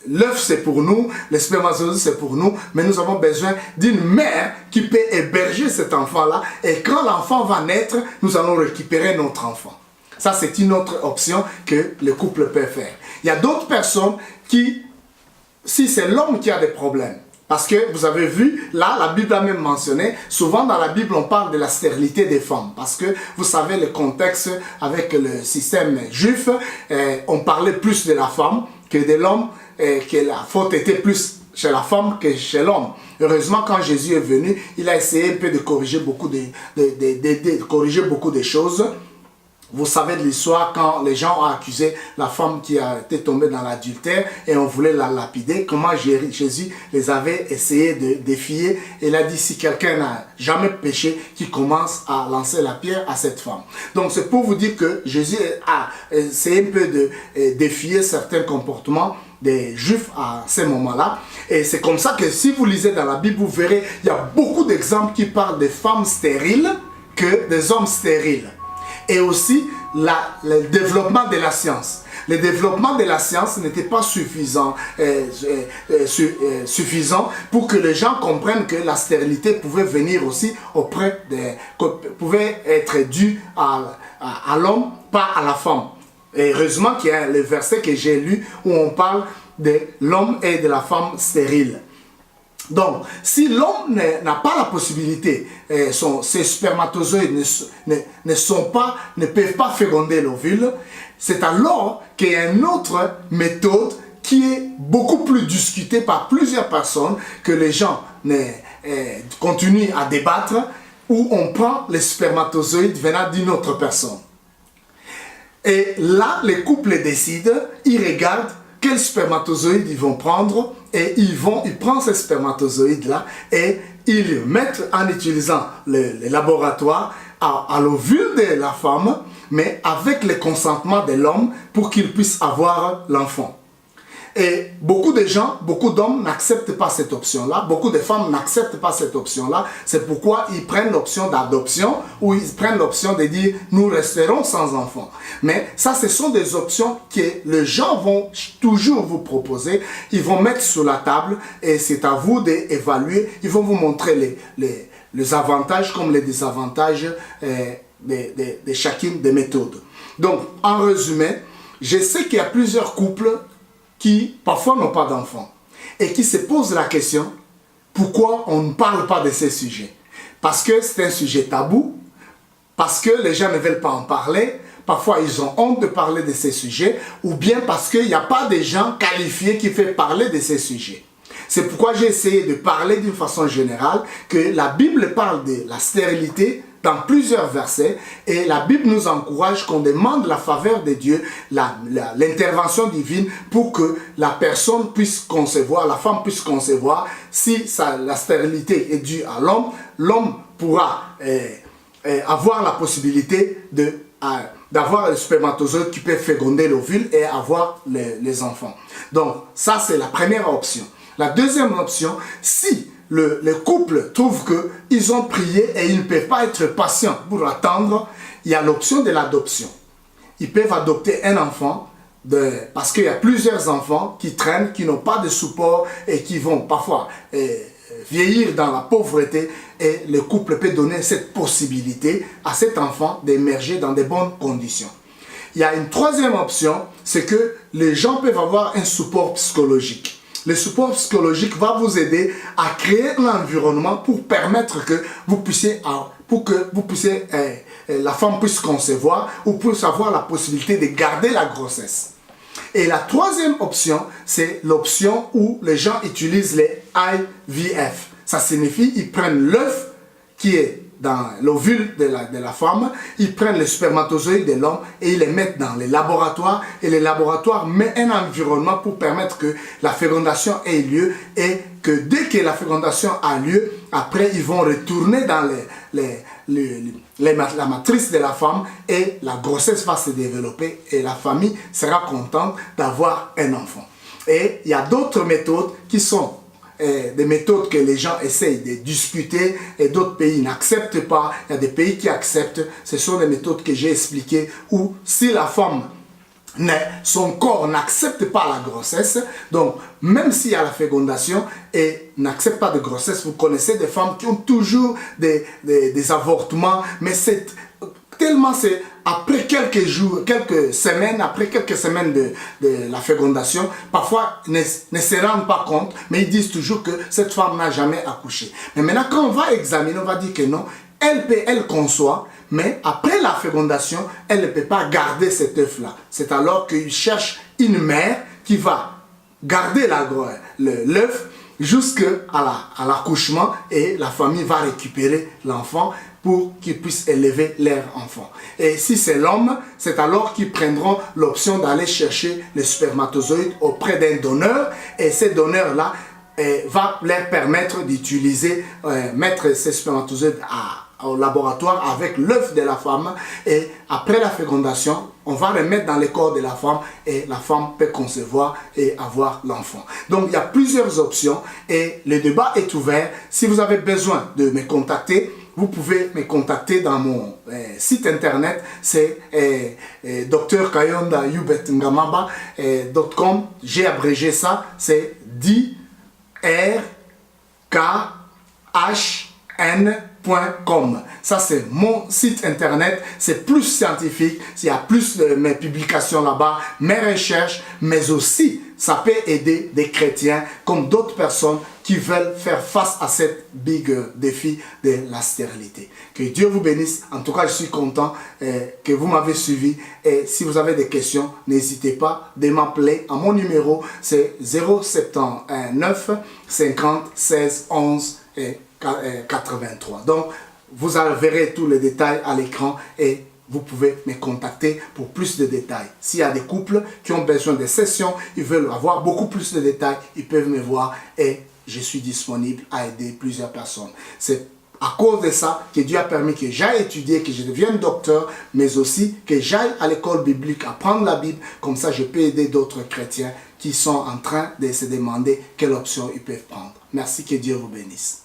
l'œuf c'est pour nous, le spermatozoïde c'est pour nous, mais nous avons besoin d'une mère qui peut héberger cet enfant-là, et quand l'enfant va naître, nous allons récupérer notre enfant. Ça, c'est une autre option que le couple peut faire. Il y a d'autres personnes qui, si c'est l'homme qui a des problèmes, parce que vous avez vu, là, la Bible a même mentionné, souvent dans la Bible, on parle de la stérilité des femmes. Parce que vous savez, le contexte avec le système juif, on parlait plus de la femme que de l'homme, que la faute était plus chez la femme que chez l'homme. Heureusement, quand Jésus est venu, il a essayé un peu de corriger beaucoup de choses. Vous savez de l'histoire quand les gens ont accusé la femme qui a été tombée dans l'adultère et on voulait la lapider. Comment Jésus les avait essayé de défier. Il a dit si quelqu'un n'a jamais péché, qu'il commence à lancer la pierre à cette femme. Donc c'est pour vous dire que Jésus a essayé un peu de défier certains comportements des Juifs à ce moment-là. Et c'est comme ça que si vous lisez dans la Bible, vous verrez, il y a beaucoup d'exemples qui parlent des femmes stériles que des hommes stériles. Et aussi le développement de la science. Le développement de la science n'était pas suffisant pour que les gens comprennent que la stérilité pouvait venir aussi pouvait être due à l'homme, pas à la femme. Et heureusement qu'il y a le verset que j'ai lu où on parle de l'homme et de la femme stérile. Donc, si l'homme n'a pas la possibilité, ses spermatozoïdes ne peuvent pas féconder l'ovule, c'est alors qu'il y a une autre méthode qui est beaucoup plus discutée par plusieurs personnes, que les gens continuent à débattre, où on prend les spermatozoïdes venant d'une autre personne. Et là, les couples décident, ils regardent quels spermatozoïdes ils vont prendre et ils prennent ces spermatozoïdes-là et ils les mettent en utilisant le laboratoire à l'ovule de la femme, mais avec le consentement de l'homme pour qu'il puisse avoir l'enfant. Et beaucoup de gens, beaucoup d'hommes n'acceptent pas cette option-là, beaucoup de femmes n'acceptent pas cette option-là. C'est pourquoi ils prennent l'option d'adoption ou ils prennent l'option de dire nous resterons sans enfants. Mais ça, ce sont des options que les gens vont toujours vous proposer. Ils vont mettre sur la table et c'est à vous d'évaluer. Ils vont vous montrer les avantages comme les désavantages de chacune des méthodes. Donc, en résumé, je sais qu'il y a plusieurs couples qui parfois n'ont pas d'enfants et qui se posent la question pourquoi on ne parle pas de ces sujets. Parce que c'est un sujet tabou, parce que les gens ne veulent pas en parler, parfois ils ont honte de parler de ces sujets, ou bien parce qu'il n'y a pas de gens qualifiés qui font parler de ces sujets. C'est pourquoi j'ai essayé de parler d'une façon générale, que la Bible parle de la stérilité dans plusieurs versets, et la Bible nous encourage qu'on demande la faveur de Dieu, l'intervention divine pour que la personne puisse concevoir, la femme puisse concevoir. Si la stérilité est due à l'homme, l'homme pourra avoir la possibilité d'avoir le spermatozoïde qui peut féconder l'ovule et avoir les enfants. Donc ça c'est la première option. La deuxième option, si le couple trouve qu'ils ont prié et ils ne peuvent pas être patients pour attendre, il y a l'option de l'adoption. Ils peuvent adopter un enfant parce qu'il y a plusieurs enfants qui traînent, qui n'ont pas de support et qui vont parfois vieillir dans la pauvreté, et le couple peut donner cette possibilité à cet enfant d'émerger dans de bonnes conditions. Il y a une troisième option, c'est que les gens peuvent avoir un support psychologique. Le support psychologique va vous aider à créer un environnement pour permettre que vous puissiez, la femme puisse concevoir ou puisse avoir la possibilité de garder la grossesse. Et la troisième option, c'est l'option où les gens utilisent les IVF. Ça signifie qu'ils prennent l'œuf qui est dans l'ovule de la femme, ils prennent les spermatozoïdes de l'homme et ils les mettent dans les laboratoires, et les laboratoires mettent un environnement pour permettre que la fécondation ait lieu, et que dès que la fécondation a lieu, après ils vont retourner dans la matrice de la femme et la grossesse va se développer et la famille sera contente d'avoir un enfant. Et il y a d'autres méthodes qui sont des méthodes que les gens essayent de discuter et d'autres pays n'acceptent pas. Il y a des pays qui acceptent. Ce sont des méthodes que j'ai expliquées où si la femme son corps n'accepte pas la grossesse, donc même s'il y a la fécondation et n'accepte pas de grossesse, vous connaissez des femmes qui ont toujours des avortements, mais c'est tellement c'est après quelques jours, quelques semaines de la fécondation, parfois ne se rendent pas compte, mais ils disent toujours que cette femme n'a jamais accouché. Mais maintenant quand on va examiner, on va dire que non, elle conçoit, mais après la fécondation, elle ne peut pas garder cet œuf-là. C'est alors qu'il cherche une mère qui va garder l'œuf jusqu'à l'accouchement et la famille va récupérer l'enfant pour qu'ils puissent élever leur enfant. Et si c'est l'homme, c'est alors qu'ils prendront l'option d'aller chercher les spermatozoïdes auprès d'un donneur et ce donneur-là va leur permettre d'utiliser, mettre ces spermatozoïdes au laboratoire avec l'œuf de la femme et après la fécondation, on va le mettre dans le corps de la femme et la femme peut concevoir et avoir l'enfant. Donc il y a plusieurs options et le débat est ouvert. Si vous avez besoin de me contacter, vous pouvez me contacter dans mon site internet, c'est drkayondayubetngamaba.com. J'ai abrégé ça, c'est drkhn.com. Ça c'est mon site internet, c'est plus scientifique, il y a plus de mes publications là-bas, mes recherches, mais aussi ça peut aider des chrétiens comme d'autres personnes qui veulent faire face à cette big défi de la stérilité. Que Dieu vous bénisse. En tout cas, je suis content que vous m'avez suivi. Et si vous avez des questions, n'hésitez pas de m'appeler à mon numéro. C'est 079 50 16 11 et 83. Donc, vous verrez tous les détails à l'écran et vous pouvez me contacter pour plus de détails. S'il y a des couples qui ont besoin de sessions, ils veulent avoir beaucoup plus de détails, ils peuvent me voir et je suis disponible à aider plusieurs personnes. C'est à cause de ça que Dieu a permis que j'aille étudier, que je devienne docteur, mais aussi que j'aille à l'école biblique apprendre la Bible. Comme ça, je peux aider d'autres chrétiens qui sont en train de se demander quelle option ils peuvent prendre. Merci, que Dieu vous bénisse.